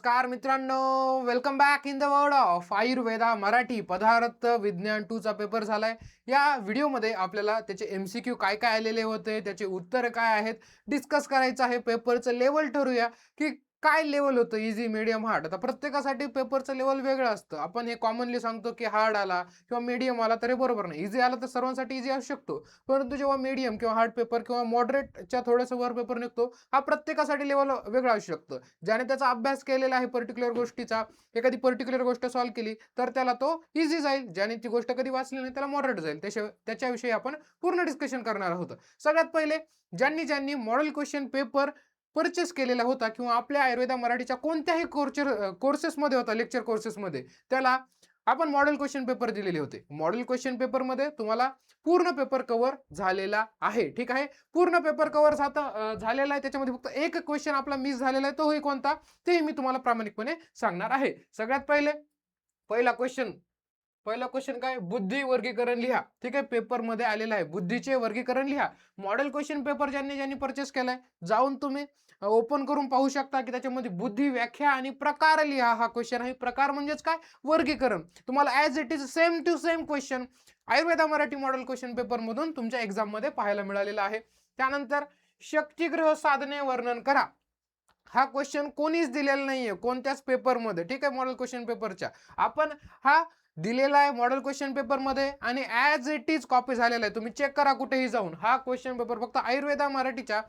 नमस्कार मित्रांनो, welcome back in the world of Ayurveda Marathi पदार्थ विज्ञान 2 चा पेपर झालाय। या व्हिडिओमध्ये आपल्याला त्याचे एमसीक्यू काय काय आलेले होते, त्याचे उत्तर काय आहेत डिस्कस करायचं आहे। पेपरचं लेवल ठरूया की काय लेवल होतं, इझी मीडियम हार्ड। आता प्रत्येकासाठी पेपरचं लेवल वेगळं असतं। आपण हे कॉमनली सांगतो की हार्ड आला किंवा मीडियम आला तर हे बरोबर नाही। इझी आला तर सर्वांसाठी इझी असू शकतो, परंतु जेव्हा मीडियम किंवा हार्ड पेपर किंवा मॉडरेटच्या थोडंसं वर पेपर निघतो, हा प्रत्येकासाठी लेवल वेगळा असू शकतो। ज्याने त्याचा अभ्यास केलेला आहे पर्टिक्युलर गोष्टीचा, एखादी पर्टिक्युलर गोष्ट सॉल्व्ह केली तर त्याला तो इझी जाईल। ज्याने ती गोष्ट कधी वाचली नाही त्याला मॉडरेट जाईल। त्याच्याविषयी आपण पूर्ण डिस्कशन करणार आहोत। सगळ्यात पहिले ज्यांनी ज्यांनी मॉडेल क्वेश्चन पेपर परचेस केलेला होता किंवा आपल्या आयुर्वेदा मराठीच्या कोणत्याही कोर्सेसमध्ये होता, लेक्चर कोर्सेसमध्ये, त्याला आपण मॉडेल क्वेश्चन पेपर दिलेले होते। मॉडेल क्वेश्चन पेपर मध्ये तुम्हाला पूर्ण पेपर कव्हर झालेला आहे। ठीक आहे, पूर्ण पेपर कव्हर झालेला आहे। त्याच्यामध्ये फक्त एक क्वेश्चन आपला मिस झालेला आहे, तोही कोणता ते मी तुम्हाला प्रामाणिकपणे सांगणार आहे। सगळ्यात पहिला क्वेश्चन काय, बुद्धी वर्गीकरण लिहा। ठीक आहे, पेपर मध्ये आलेला आहे, बुद्धीचे वर्गीकरण लिहा। मॉडेल क्वेश्चन पेपर ज्यांनी ज्यांनी परचेस केलाय जाऊन तुम्ही ओपन करून पाहू शकता की त्याच्यामध्ये बुद्धी, व्याख्या आणि प्रकार लिहा हा क्वेश्चन आहे। प्रकार म्हणजेच काय, वर्गीकरण। तुम्हाला as it is same to same question Ayurveda Marathi model question paper मधून तुमच्या एक्झाम मध्ये पाहायला मिळालेला आहे। त्यानंतर शक्तिग्रह साधने वर्णन करा। हा क्वेश्चन कोणीच दिलेला नाहीये कोणत्याच पेपरमध्ये। ठीक आहे, मॉडेल क्वेश्चन पेपरच्या आपण हा दिलेला आहे मॉडेल क्वेश्चन पेपर मध्ये आणि ॲज इट इज कॉपी झालेला आहे। तुम्ही चेक करा कुठेही जाऊन, हा क्वेश्चन पेपर फक्त आयुर्वेदा मराठीच्या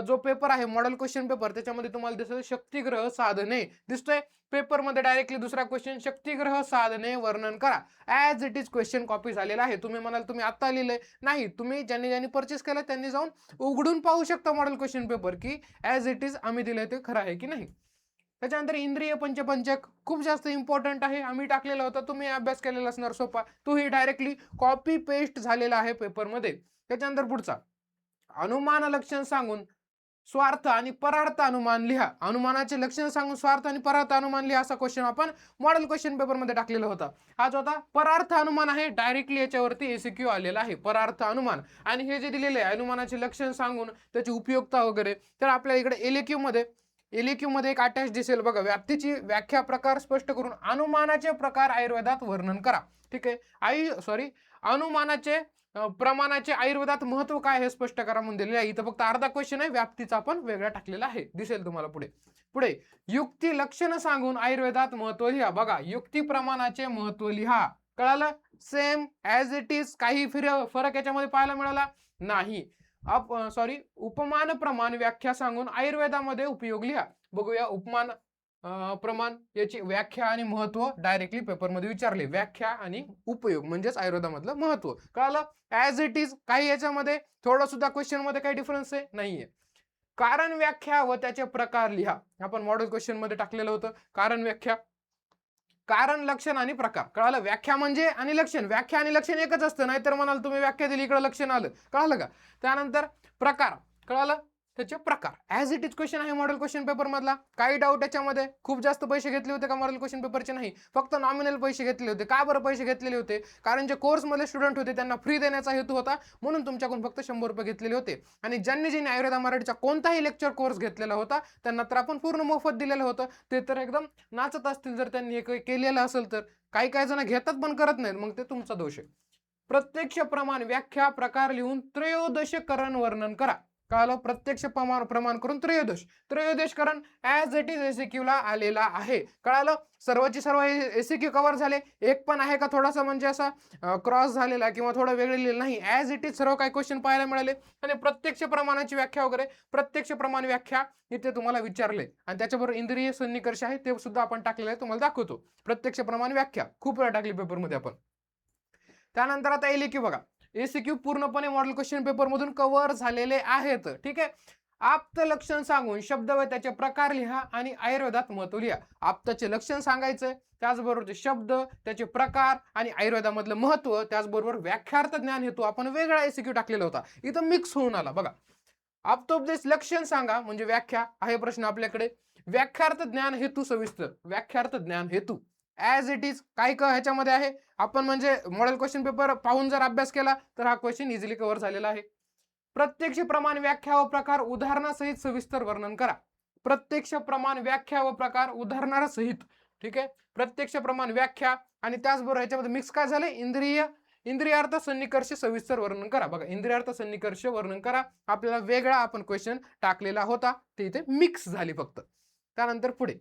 जो पेपर आहे मॉडेल क्वेश्चन पेपर, त्याच्यामध्ये तुम्हाला दिसेल शक्तिग्रह साधने दिसतोय। पेपर मध्ये डायरेक्टली दुसरा क्वेश्चन, शक्तिग्रह साधने वर्णन करा। As it is question copy झालेला आहे। तुम्ही म्हणाल तुम्ही आता लिहिलंय, नाही, तुम्ही ज्यांनी ज्यांनी परचेस केलं त्यांनी जाऊन उघडून पाहू शकता मॉडेल क्वेश्चन पेपर की ॲज इट इज आम्ही दिलंय ते खरं आहे की नाही। त्याच्यानंतर इंद्रिय पंचपंचक खूप जास्त इम्पॉर्टंट आहे, आम्ही टाकलेला होता, तुम्ही अभ्यास केलेला असणार सोपा, तोही डायरेक्टली कॉपी पेस्ट झालेला आहे पेपरमध्ये। त्याच्यानंतर पुढचा, अनुमान लक्षण सांगून स्वार्थ आणि परार्थ अनुमान लिहा। अनुमानाचे लक्षण सांगून स्वार्थ आणि परार्थ अनुमान लिहा असा क्वेश्चन आपण मॉडेल क्वेश्चन पेपर मध्ये टाकलेला होता। हा जो होता परार्थ अनुमान आहे, डायरेक्टली याच्यावरती एसीक्यू आलेला आहे, परार्थ अनुमान। आणि हे जे दिलेले आहे अनुमानाचे लक्षण सांगून त्याची उपयोगिता वगैरे, तर आपल्या इकडे एलक्यू मध्ये एक अटॅच दिसेल बघा, व्याप्तीची व्याख्या प्रकार स्पष्ट करून अनुमानाचे प्रकार आयुर्वेदात वर्णन करा। ठीक आहे, अनुमानाचे प्रमाणाचे आयुर्वेदात महत्व काय हे स्पष्ट करा म्हणून दिलेलं आहे। इथं फक्त अर्धा क्वेश्चन आहे, व्याप्तीचा पण वेगळा टाकलेला आहे, दिसेल तुम्हाला पुढे। पुढे युक्ती लक्षण सांगून आयुर्वेदात महत्व लिहा। बघा, युक्ती प्रमाणाचे महत्व लिहा, कळालं? सेम ॲज इट इज, काही फरक याच्यामध्ये पाहायला मिळाला नाही। उपमान प्रमाण व्याख्या सांगून आयुर्वेदामध्ये उपयोग लिहा। बघूया, उपमान प्रमाण याची व्याख्या आणि महत्व डायरेक्टली पेपरमध्ये विचारले। व्याख्या आणि उपयोग म्हणजेच आयुर्वेदामधलं महत्व, कळालं? ॲज इट इज, काही याच्यामध्ये थोडं सुद्धा क्वेश्चन मध्ये काही डिफरन्स आहे नाहीये। कारण व्याख्या व त्याचे प्रकार लिहा। आपण मॉडेल क्वेश्चन मध्ये टाकलेलं होतं कारण व्याख्या, कारण लक्षण आणि प्रकार, कळालं? व्याख्या म्हणजे आणि लक्षण, व्याख्या आणि लक्षण एकच असतं, नाहीतर म्हणाल तुम्ही व्याख्या दिली इकडे लक्षण आलं, कळालं का? त्यानंतर प्रकार, कळालं? त्याचे प्रकार ॲज इट इज क्वेश्चन आहे मॉडेल क्वेश्चन पेपर मधला। काही डाऊट याच्यामध्ये, खूप जास्त पैसे घेतले होते का मॉडेल क्वेश्चन पेपरचे? नाही, फक्त नॉमिनल पैसे घेतले होते। का बरं पैसे घेतलेले होते? कारण जे कोर्स मध्ये स्टुडंट होते त्यांना फ्री देण्याचा हेतू होता, म्हणून तुमच्याकडून फक्त 100 रुपये घेतलेले होते। आणि ज्यांनी ज्यांनी आयुर्वेदा मराठीचा कोणताही लेक्चर कोर्स घेतलेला होता त्यांना तर आपण पूर्ण मोफत दिलेलं होतं। ते तर एकदम नाचत असतील जर त्यांनी हे केलेलं असेल तर। काही काही जण घेतात पण करत नाहीत, मग ते तुमचा दोष आहे। प्रत्यक्ष प्रमाण व्याख्या प्रकार लिहून त्रयोदशकरण वर्णन करा। कळालं? प्रत्यक्ष प्रमाण करून त्रयोदशकरण ॲज इट इज एसीक्यू ला आलेला आहे। कळालं? सर्वची सर्व एसीक्यू कव्हर झाले, एक पण आहे का थोडासा म्हणजे असा क्रॉस झालेला किंवा थोडा वेगळे लिहिलेलं नाही, ॲज इट इज सर्व काही क्वेश्चन पाहायला मिळाले। आणि प्रत्यक्ष प्रमाणाची व्याख्या वगैरे, प्रत्यक्ष प्रमाण व्याख्या इथे तुम्हाला विचारले, आणि त्याच्याबरोबर इंद्रिय सन्निकर्ष आहे ते सुद्धा आपण टाकलेलं आहे, तुम्हाला दाखवतो। प्रत्यक्ष प्रमाण व्याख्या खूप वेळा टाकली पेपरमध्ये आपण। त्यानंतर आता एलक्यू बघा, एसीक्यू पूर्णपणे मॉडेल क्वेश्चन पेपर मधून कव्हर झालेले आहेत। ठीक आहे, आप्त लक्षण सांगून शब्द व त्याचे प्रकार लिहा आणि आयुर्वेदात महत्व लिहा। आप्ताचे लक्षण सांगायचं, त्याचबरोबर शब्द, त्याचे प्रकार आणि आयुर्वेदामधलं महत्व, त्याचबरोबर व्याख्यार्थ ज्ञान हेतू आपण वेगळा एसीक्यू टाकलेला होता, इथं मिक्स होऊन आला बघा। आप्तोपदेश लक्षण सांगा म्हणजे व्याख्या आहे प्रश्न आपल्याकडे, व्याख्यार्थ ज्ञान हेतू सविस्तर, व्याख्यार्थ ज्ञान हेतू ॲज इट इज काय ह्याच्यामध्ये आहे। आपण म्हणजे मॉडेल क्वेश्चन पेपर पाहून जर अभ्यास केला तर हा क्वेश्चन इझिली कव्हर झालेला आहे। प्रत्यक्ष प्रमाण व्याख्या व प्रकार उदाहरणासहित सविस्तर वर्णन करा। प्रत्यक्ष प्रमाण व्याख्या व प्रकार उदाहरणासहित, ठीक आहे, प्रत्यक्ष प्रमाण व्याख्या आणि त्याचबरोबर याच्यामध्ये मिक्स काय झाले, इंद्रियार्थ सन्निकर्ष सविस्तर वर्णन करा. बघा, इंद्रियार्थ सन्निकर्ष वर्णन करा आपल्याला वेगळा आपण क्वेश्चन टाकलेला होता, ते इथे मिक्स झाली फक्त. त्यानंतर पुढे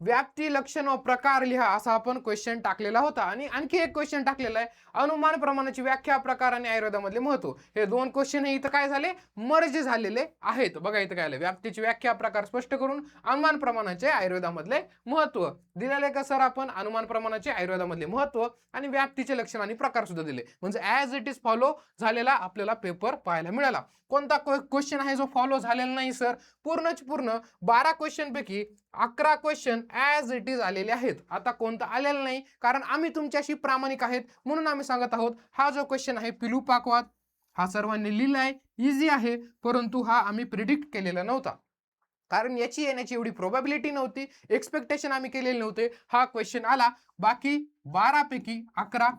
व्याप्ती लक्षण व प्रकार लिहा असा आपण क्वेश्चन टाकलेला होता. आणि आणखी एक क्वेश्चन टाकलेला आहे, अनुमान प्रमाणाची व्याख्या, प्रकार आणि आयुर्वेदामधले महत्व. हे दोन क्वेश्चन इथं काय झाले, मर्ज झालेले आहेत. बघा इथं काय आलं, व्याप्तीची व्याख्या प्रकार स्पष्ट करून अनुमान प्रमाणाचे आयुर्वेदामधले महत्व दिलेले का सर आपण. अनुमान प्रमाणाचे आयुर्वेदामधले महत्व आणि व्याप्तीचे लक्षण आणि प्रकार सुद्धा दिले, म्हणजे ऍज इट इज फॉलो झालेला आपल्याला पेपर पाहायला मिळाला. कोणता क्वेश्चन आहे जो फॉलो झालेला नाही सर, पूर्ण 12 क्वेश्चन पैकी 11 क्वेश्चन ऍज इट इज आलेले आहेत. आता कोणता आलेला नाही, कारण आम्ही तुमच्याशी प्रामाणिक आहेत म्हणून आम्ही सांगत आहोत. हा जो क्वेश्चन आहे पिलू पाकवाद, हा सर्वांनी लिहिलाय, इझी आहे, परंतु हा आम्ही प्रिडिक्ट केलेला नव्हता, कारण याची येण्याची एवढी प्रोबॅबिलिटी नव्हती, एक्सपेक्टेशन आम्ही केलेले नव्हते. हा क्वेश्चन आला. बाकी 12 पैकी 11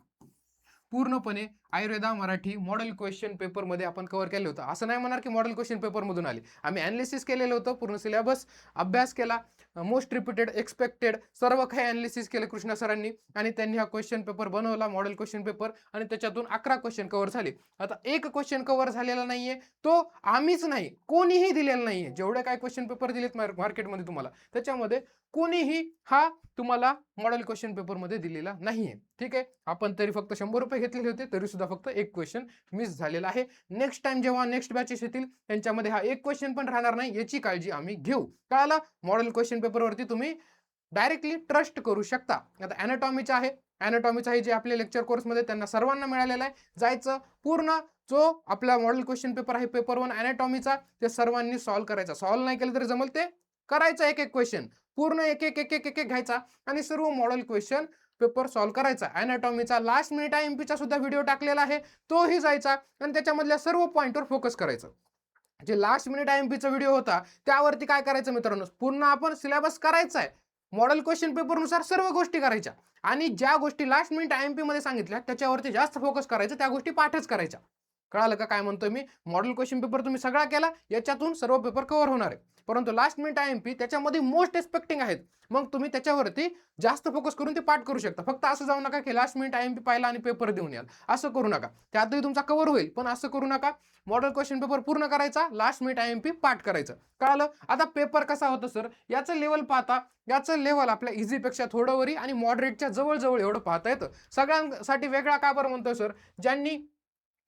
पूर्णपणे Ayurveda Marathi model question paper मध्ये आपण कव्हर केलं होतं. असं नाही म्हणणार की मॉडेल क्वेश्चन पेपर मधून आले, आम्ही अनालिसिस केलेलं होतं, पूर्ण सिलेबस अभ्यास केला, मोस्ट रिपीटेड, एक्सपेक्टेड सर्व काही अनालिसिस केलं कृष्णा सरांनी, आणि त्यांनी हा क्वेश्चन पेपर बनवला, मॉडेल क्वेश्चन पेपर, आणि त्याच्यातून 11 क्वेश्चन कव्हर झाले. आता एक क्वेश्चन कव्हर झालेला नाहीये, तो आम्हीच नाही, कोणीही दिलेला नाहीये. जेवढे काय क्वेश्चन पेपर दिलेत मार्केटमध्ये तुम्हाला, त्याच्यामध्ये कोणीही हा तुम्हाला मॉडेल क्वेश्चन पेपर मध्ये दिलेला नाहीये. ठीक आहे, आपण तरी फक्त 100 रुपये घेतलेले होते, तरी सुद्धा फक्त एक क्वेश्चन मिस झालेला आहे. नेक्स्ट टाइम जेव्हा नेक्स्ट बॅचेस येतील त्यांच्यामध्ये हा एक क्वेश्चन पण राहणार नाही, याची काळजी आम्ही घेऊ. कळालं? मॉडेल क्वेश्चन पेपर वरती तुम्ही डायरेक्टली ट्रस्ट करू शकता. आता अॅनाटॉमीचा आहे, अॅनाटॉमीचा आहे जे आपल्या लेक्चर कोर्स मध्ये त्यांना सर्वांना मिळालेला आहे. जायचं पूर्ण जो आपला मॉडेल क्वेश्चन पेपर आहे पेपर 1 अॅनाटॉमीचा, ते सर्वांनी सॉल्व्ह करायचा. सॉल्व्ह नाही केलं तरी जमल, ते करायचं एक क्वेश्चन पूर्ण एक घ्यायचा आणि सर्व मॉडेल क्वेश्चन पेपर सॉल्व्ह करायचा. अॅनाटॉमीचा लास्ट मिनिट IMP सुद्धा व्हिडिओ टाकलेला आहे, तोही जायचा आणि त्याच्यामधल्या सर्व पॉइंटवर फोकस करायचं. जे लास्ट मिनिट IMP व्हिडिओ होता त्यावरती काय करायचं मित्रांनो, पूर्ण आपण सिलेबस करायचा आहे, मॉडेल क्वेश्चन पेपर नुसार सर्व गोष्टी करायच्या, आणि ज्या गोष्टी लास्ट मिनिट IMP मध्ये सांगितल्या त्याच्यावरती जास्त फोकस करायचं, त्या गोष्टी पाठच करायच्या. कळालं का काय म्हणतोय मी? मॉडेल क्वेश्चन पेपर तुम्ही सगळा केला, याच्यातून सर्व पेपर कव्हर होणार आहे, परंतु लास्ट मिनिट IMP त्याच्यामध्ये मोस्ट एक्सपेक्टिंग आहेत, मग तुम्ही त्याच्यावरती जास्त फोकस करून ते पाठ करू शकता. फक्त असं जाऊ नका की लास्ट मिनिट IMP पाहिला आणि पेपर देऊन याल, असं करू नका. त्यातही तुमचा कव्हर होईल, पण असं करू नका. मॉडेल क्वेश्चन पेपर पूर्ण करायचा, लास्ट मिनिट IMP पाठ करायचं. कळालं? आता पेपर कसा होतं सर, याचं लेवल पाहता, याचं लेवल आपल्या इझी पेक्षा थोडं वरी आणि मॉडरेटच्या जवळ एवढं पाहता येतं. सगळ्यांसाठी वेगळा का बरं म्हणतोय सर, ज्यांनी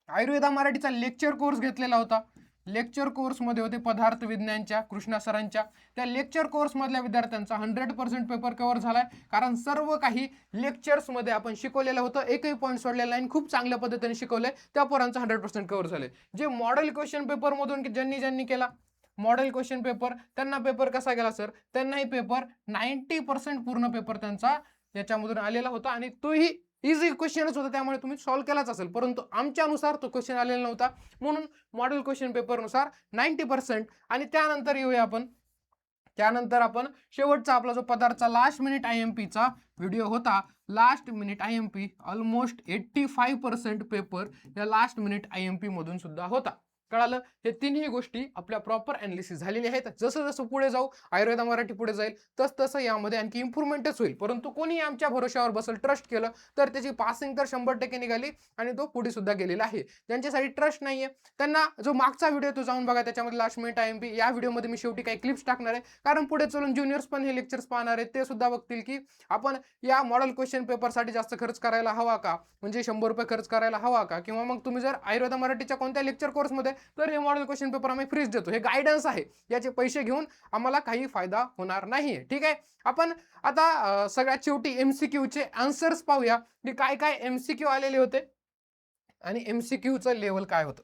आयुर्वेदा मराठीचा लेक्चर कोर्स घेतलेला होता, लेक्चर कोर्स मध्ये होते पदार्थ विज्ञानच्या कृष्णा सरांच्या, त्या लेक्चर कोर्स मधल्या विद्यार्थ्यांचा 100% पेपर कव्हर झालाय, कारण सर्व काही लेक्चर्स मध्ये आपण शिकवलेलं होतं, एकही पॉईंट सोडलेला नाही, खूप चांगल्या पद्धतीने शिकवलंय, त्या पोरांचा 100% कव्हर झाले. जे मॉडेल क्वेश्चन पेपर मधून ज्यांनी केला मॉडेल क्वेश्चन पेपर, त्यांना पेपर कसा गेला सर, त्यांनाही पेपर 90% पूर्ण पेपर त्यांचा याच्यामधून आलेला होता, आणि तोही इझी क्वेश्चनच होता, त्यामुळे तुम्ही सॉल्व्ह केलाच असेल, परंतु आमच्यानुसार तो क्वेश्चन आलेला नव्हता, म्हणून मॉडेल क्वेश्चन पेपर नुसार 90%. आणि त्यानंतर येऊया त्यानंतर आपण शेवटचा आपला जो पदार्थचा लास्ट मिनिट IMP चा व्हिडिओ होता, last minute IMP almost 85% paper या लास्ट मिनिट IMP मधून सुद्धा होता. कळालं? हे तिन्ही गोष्टी आपल्या प्रॉपर अनालिसिस झालेली आहेत. जसं जसं पुढे जाऊ, आयुर्वेदा मराठी पुढे जाईल, तसं यामध्ये आणखी इम्प्रूव्हमेंटच होईल, परंतु कोणी आमच्या भरोशावर बसल, ट्रस्ट केलं तर त्याची पासिंग तर 100% निघाली आणि तो पुढे सुद्धा गेलेला आहे. ज्यांच्यासाठी ट्रस्ट नाहीये त्यांना जो मागचा व्हिडिओ तो जाऊन बघा, त्याच्यामध्ये लास्ट मिनिट IMP, या व्हिडिओमध्ये मी शेवटी काही क्लिप्स टाकणार आहे, कारण पुढे चलून ज्युनियर्स पण हे लेक्चर्स पाहणार आहेत, ते सुद्धा बघतील की आपण या मॉडेल क्वेश्चन पेपरसाठी जास्त खर्च करायला हवा का, म्हणजे 100 रुपये खर्च करायला हवा का, किंवा मग तुम्ही जर आयुर्वेदा मराठीच्या कोणत्या लेक्चर कोर्समध्ये, तर हे मॉडेल क्वेश्चन पेपर आम्ही फ्रीज देतो, हे गायडन्स आहे, याचे पैसे घेऊन आम्हाला काही फायदा होणार नाहीये. ठीक आहे, आपण आता सगळ्यात शेवटी MCQ चे आन्सर्स पाहूया की काय काय MCQ आलेले होते आणि MCQ चं लेवल काय होतं.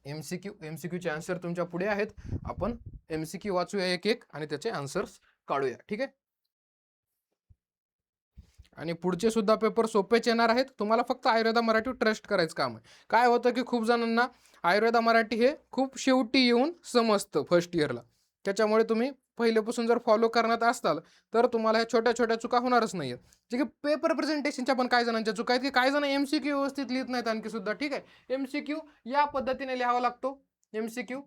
MCQ चे आन्सर तुमच्या पुढे आहेत, आपण MCQ वाचूया एक आणि त्याचे आन्सर्स काढूया. ठीक आहे, आणि पुढचे सुद्धा पेपर सोपेच येणार आहेत, तुम्हाला फक्त आयुर्वेदा मराठी ट्रस्ट करायचं काम आहे. काय होतं की खूप जणांना आयुर्वेदा मराठी हे खूप शेवटी येऊन समजतं फर्स्ट इयरला, त्याच्यामुळे तुम्ही पहिल्यापासून जर फॉलो करण्यात असताल तर तुम्हाला ह्या छोट्या छोट्या चुका होणारच नाहीत. ठीक आहे. पेपर प्रेझेंटेशनच्या पण काही जणांच्या चुका आहेत की काही जण एमसीक्यू व्यवस्थित लिहित नाहीत आणखी सुद्धा. ठीक आहे. एमसीक्यू या पद्धतीने लिहावा लागतो. एमसीक्यू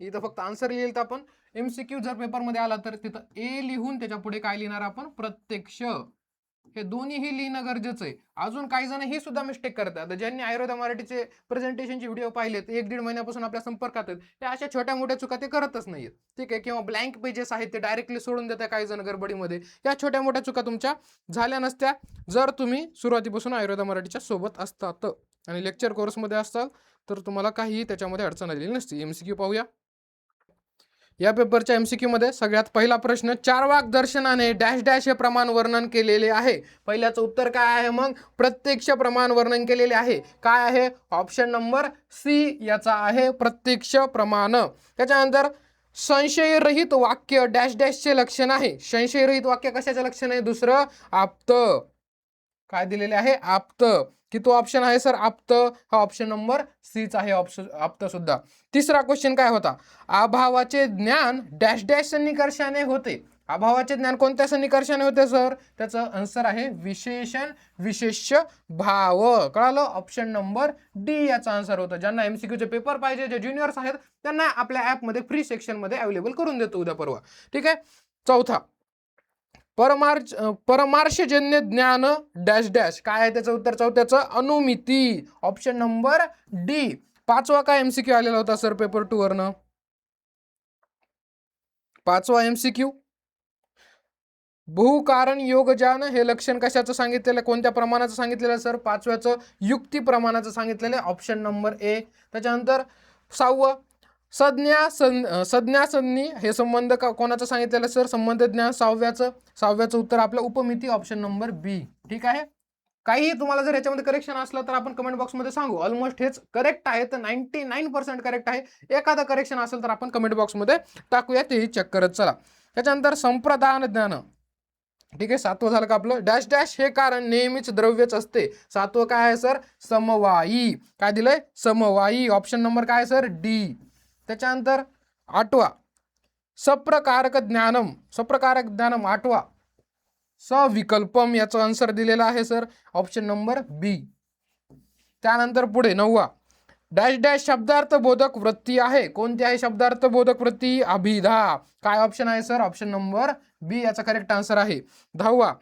इथं फक्त आन्सर लिहिलं तर आपण एमसीक्यू जर पेपरमध्ये आला तर तिथं ए लिहून त्याच्या पुढे काय लिहिणार आपण प्रत्यक्ष, हे दोन्हीही लिहिणं गरजेचं आहे. अजून काही जण ही सुद्धा मिस्टेक करतात. ज्यांनी आयुर्वेदा मराठीचे प्रेझेंटेशनचे व्हिडिओ पाहिलेत 1-1.5 महिन्यापासून आपल्या संपर्कात आहेत, ते अशा छोट्या मोठ्या चुका ते करतच नाहीत. ठीक आहे. किंवा ब्लँक पेजेस आहेत ते डायरेक्टली सोडून देतात काही जण गडबडीमध्ये. या छोट्या मोठ्या चुका तुमच्या झाल्या नसत्या जर तुम्ही सुरुवातीपासून आयुर्वेदा मराठीच्या सोबत असतात आणि लेक्चर कोर्समध्ये असताल तर तुम्हाला काहीही त्याच्यामध्ये अडचण आलेली नसते. एमसीक्यू पाहूया. या पेपरच्या एमसीक्यू मध्ये सगळ्यात पहिला प्रश्न, चार वाक दर्शनाने डॅश डॅश हे प्रमाण वर्णन केलेले आहे. पहिल्याचं उत्तर काय आहे मग प्रत्यक्ष प्रमाण वर्णन केलेले आहे. काय आहे ऑप्शन नंबर सी याचा आहे प्रत्यक्ष प्रमाण. त्याच्यानंतर संशयरहित वाक्य डॅश डॅशचे लक्षण आहे. संशयरहित वाक्य कशाचे लक्षण आहे दुसरं आप्त. काय दिलेले आहे आप्त. की तो ऑप्शन आहे सर आप्त. हा ऑप्शन नंबर सीच आहे ऑप्शन आप्त सुद्धा. तिसरा क्वेश्चन काय होता अभावाचे ज्ञान डॅश डॅश निकर्षाने होते. अभावाचे ज्ञान कोणत्या सन्निकर्षाने होते सर त्याचं आन्सर आहे विशेषण विशेष्य भाव. कळालं ऑप्शन नंबर डी याचा आन्सर होता. ज्यांना एमसीक्यूचे पेपर पाहिजे जे ज्युनियर्स आहेत त्यांना आपल्या ॲपमध्ये फ्री सेक्शनमध्ये अवेलेबल करून देतो उद्या परवा. ठीक आहे. चौथा परमार्शजन्य ज्ञान डॅश डॅश काय आहे त्याचं उत्तर चौथ्याचं अनुमिती. Option number D. पाचवा काय एमसीक्यू आलेला होता सर पेपर 2 वरनं. पाचवा एमसीक्यू बहुकारण योगजान हे लक्षण कशाचं सांगितलेलं कोणत्या प्रमाणाचं सांगितलेलं सर पाचव्याचं युक्ती प्रमाणाचं सांगितलेलं ऑप्शन नंबर ए. त्याच्यानंतर सहावं संज्ञा संज्ञी हे संबंध कोणाचं सांगितलेलं सर संबंध ज्ञान सहाव्याचं उत्तर आपलं उपमिती ऑप्शन नंबर बी. ठीक आहे. काही तुम्हाला जर याच्यामध्ये करेक्शन असलं तर आपण कमेंट बॉक्समध्ये सांगू. ऑलमोस्ट हेच करेक्ट आहे तर 99% करेक्ट आहे. एखादं करेक्शन असेल तर आपण कमेंट बॉक्समध्ये टाकूया तेही चेक करत चला. त्याच्यानंतर संप्रदान ज्ञान. ठीक आहे. सातवं झालं का आपलं डॅश डॅश हे कारण नेहमीच द्रव्यच असते. सातवं काय आहे सर समवायी. काय दिलंय समवायी ऑप्शन नंबर काय सर डी. त्याच्यानंतर आठवा सप्रकारक ज्ञानम आठवा सविकल्पम याचा आन्सर दिलेला आहे सर ऑप्शन नंबर बी. त्यानंतर पुढे नववा डॅश डॅश शब्दार्थ बोधक वृत्ती आहे. कोणती आहे शब्दार्थ बोधक वृत्ती अभिधा. काय ऑप्शन आहे सर ऑप्शन नंबर बी याचा करेक्ट आन्सर आहे. 10वा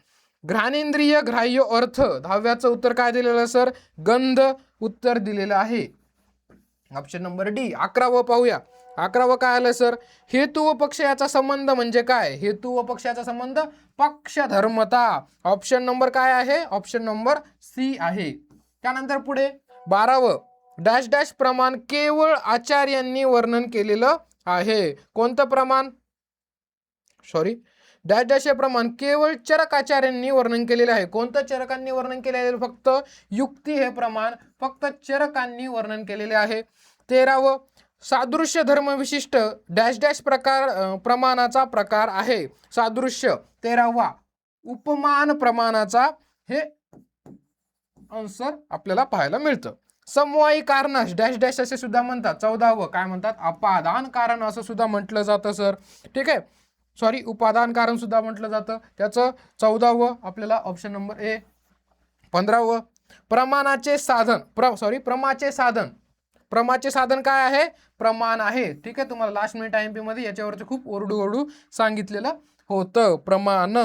घ्राणेंद्रिय ग्राह्य अर्थ. 10व्याचं उत्तर काय दिलेलं सर गंध उत्तर दिलेलं आहे ऑप्शन नंबर डी. 11वं पाहूया. 11वं काय आलं सर हेतू व पक्ष याचा संबंध म्हणजे काय. हेतू व पक्षाचा संबंध पक्षधर्मता. ऑप्शन नंबर काय आहे ऑप्शन नंबर सी आहे. त्यानंतर पुढे 12वं डॅश डॅश प्रमाण केवळ आचार्यांनी वर्णन केलेलं आहे. कोणतं प्रमाण डॅश डॅश हे प्रमाण केवळ चरकाचार्यांनी वर्णन केलेले आहे. कोणतं चरकांनी वर्णन केलेले आहे फक्त युक्ती हे प्रमाण फक्त चरकांनी वर्णन केलेले आहे. 13वं सादृश्य धर्म विशिष्ट डॅश डॅश प्रमाणाचा प्रकार आहे. सादृश्य 13वा उपमान प्रमाणाचा हे आन्सर आपल्याला पाहायला मिळतं. समवायी कारणास डॅश डॅश असे सुद्धा म्हणतात. 14वं काय म्हणतात अपादान कारण असं सुद्धा म्हटलं जातं सर. ठीक आहे. उपादान कारण सुद्धा म्हटलं जातं त्याचं 14वं आपल्याला ऑप्शन नंबर ए. 15वं प्रमाचे साधन काय आहे प्रमाण आहे. ठीक आहे. तुम्हाला लास्ट मिनिट IMP मध्ये याच्यावरती खूप ओरडू सांगितलेलं होतं प्रमाण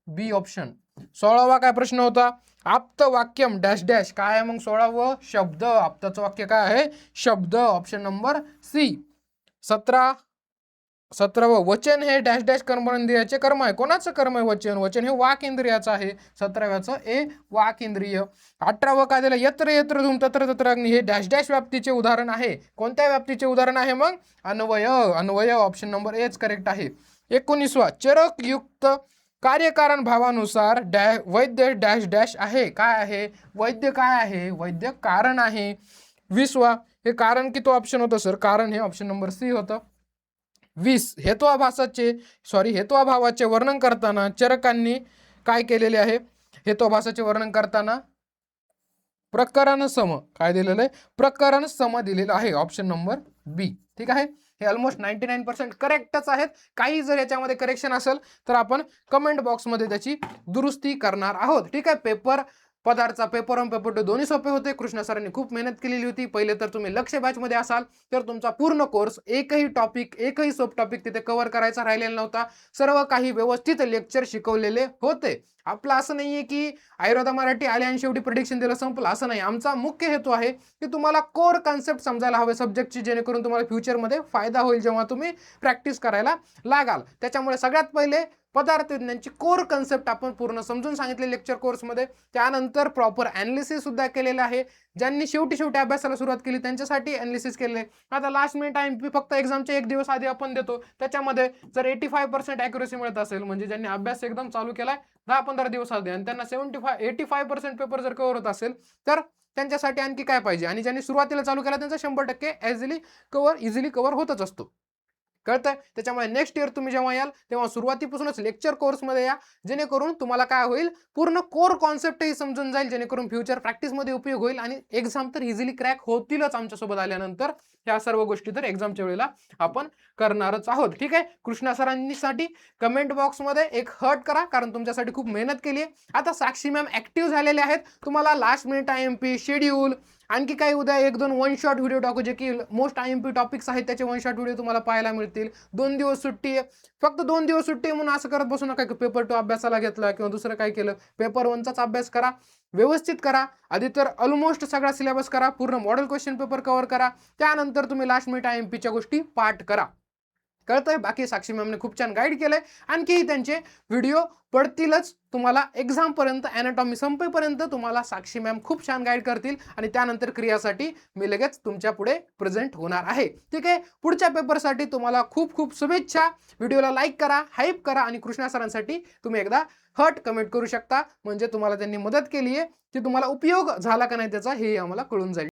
बी ऑप्शन. 16वा काय प्रश्न होता आप्त वाक्यम डॅश डॅश काय आहे मग 16वं शब्द. आप्ताचं वाक्य काय आहे शब्द ऑप्शन नंबर सी. 17वं वचन हे डॅश डॅश कर्मेंद्रियाचे कर्म आहे. कोणाचं कर्म आहे वचन हे वाक इंद्रियाचं आहे. 17व्याचं ए वाक इंद्रिय. 18वं काय दिलं यत्र यत्र धूम तत्र तत्र अग्नी हे डॅश डॅश व्याप्तीचे उदाहरण आहे. कोणत्या व्याप्तीचे उदाहरण आहे मग Anvay option number H correct आहे. 19वा चरक युक्त कार्यकारण भावानुसार वैद्य डॅश डॅश आहे. काय आहे वैद्य काय आहे वैद्य कारण आहे. 20वा हे कारण की तो ऑप्शन होतं सर कारण हे ऑप्शन नंबर सी होतं. 20 हेत्वाभावाचे वर्णन करताना चरकांनी काय केलेले आहे हेत्वाभासाचे वर्णन करताना प्रकरण सम काय दिलेलं आहे प्रकरण सम दिलेलं आहे ऑप्शन नंबर बी. ठीक आहे. हे ऑलमोस्ट 99% करेक्टच आहेत. काही जर याच्यामध्ये करेक्शन असेल तर आपण कमेंट बॉक्समध्ये त्याची दुरुस्ती करणार आहोत. ठीक आहे. पेपर पदार्थचा पेपर 1 पेपर 2 दोन्ही सोपे होते. कृष्णा सरांनी खूप मेहनत केलेली होती. पहिले तर तुम्ही लक्ष बॅचमध्ये असाल तर तुमचा पूर्ण कोर्स एकही टॉपिक एकही सब टॉपिक तिथे कव्हर करायचा राहिलेला नव्हता. सर्व काही व्यवस्थित लेक्चर शिकवलेले होते. आपलं असं नाहीये की आयुर्वेदा मराठी आले आणि शेवटी प्रिडिक्शन दिलं संपलं, असं नाही. आमचा मुख्य हेतू आहे की तुम्हाला कोर कन्सेप्ट समजायला हवे सब्जेक्टची, जेणेकरून तुम्हाला फ्युचरमध्ये फायदा होईल जेव्हा तुम्ही प्रॅक्टिस करायला लागाल. त्याच्यामुळे सगळ्यात पहिले पदार्थ विज्ञानची कोर कन्सेप्ट आपण पूर्ण समजून सांगितले लेक्चर कोर्समध्ये. त्यानंतर प्रॉपर ॲनालिसिस सुद्धा केलेलं आहे. ज्यांनी शेवटी अभ्यासाला सुरुवात केली त्यांच्यासाठी ॲनालिसिस केले. आता लास्ट मिनिट IMP फक्त एक्झामच्या 1 दिवस आधी आपण देतो. त्याच्यामध्ये जर 85% ॲक्युरेसी मिळत असेल, म्हणजे ज्यांनी अभ्यास एकदम चालू केलाय 10-15 दिवस आधी आणि त्यांना 85% पेपर जर कव्हर होत असेल तर त्यांच्यासाठी आणखी काय पाहिजे. आणि ज्यांनी सुरुवातीला चालू केला त्यांचा 100% इझिली कव्हर होतच असतो. कळतंय. त्याच्यामुळे नेक्स्ट इयर तुम्ही जेव्हा याल तेव्हा सुरुवातीपासूनच लेक्चर कोर्समध्ये या, जेणेकरून तुम्हाला काय होईल, पूर्ण कोर कॉन्सेप्टही समजून जाईल, जेणेकरून फ्युचर प्रॅक्टिसमध्ये उपयोग होईल आणि एक्झाम तर इझिली क्रॅक होतीलच आमच्यासोबत आल्यानंतर. ह्या सर्व गोष्टी तर एक्झामच्या वेळेला आपण करणारच आहोत. ठीक आहे. कृष्णा सरांसाठी कमेंट बॉक्समध्ये एक हर्ट करा, कारण तुमच्यासाठी खूप मेहनत केली आहे. आता साक्षी मॅम ऍक्टिव्ह झालेले आहेत. तुम्हाला लास्ट मिनिट IMP शेड्यूल आणखी काही उद्या 1-2 वन शॉट व्हिडिओ टाकू, जे की मोस्ट IMP टॉपिक्स आहेत त्याचे वन शॉट व्हिडिओ तुम्हाला पाहायला मिळतील. 2 दिवस सुट्टी आहे. फक्त 2 दिवस सुट्टी आहे म्हणून असं करत बसू नका की पेपर 2 अभ्यासाला घेतला किंवा दुसरं काय केलं. पेपर 1चाच अभ्यास करा, व्यवस्थित करा. आधी तर ऑलमोस्ट सगळा सिलेबस करा, पूर्ण मॉडेल क्वेश्चन पेपर कव्हर करा. त्यानंतर तुम्ही लास्ट मिनिट IMPच्या गोष्टी पाठ करा. कळतंय. बाकी साक्षी मॅमने खूप छान गाईड केलंय. आणखी त्यांचे व्हिडिओ पडतीलच. तुम्हाला एक्झाम पर्यंत, ॲनाटॉमी संपेपर्यंत तुम्हाला साक्षी मॅम खूप छान गाईड करतील आणि त्यानंतर क्रियासाठी मी लगेच तुमच्या पुढे प्रेझेंट होणार आहे. ठीक आहे. पुढच्या पेपरसाठी तुम्हाला खूप खूप शुभेच्छा. व्हिडिओला लाईक करा, हाईप करा आणि कृष्णा सरांसाठी तुम्ही एकदा हर्ट कमेंट करू शकता, म्हणजे तुम्हाला त्यांनी मदत केली आहे की तुम्हाला उपयोग झाला का नाही त्याचा हे आम्हाला कळून जाईल.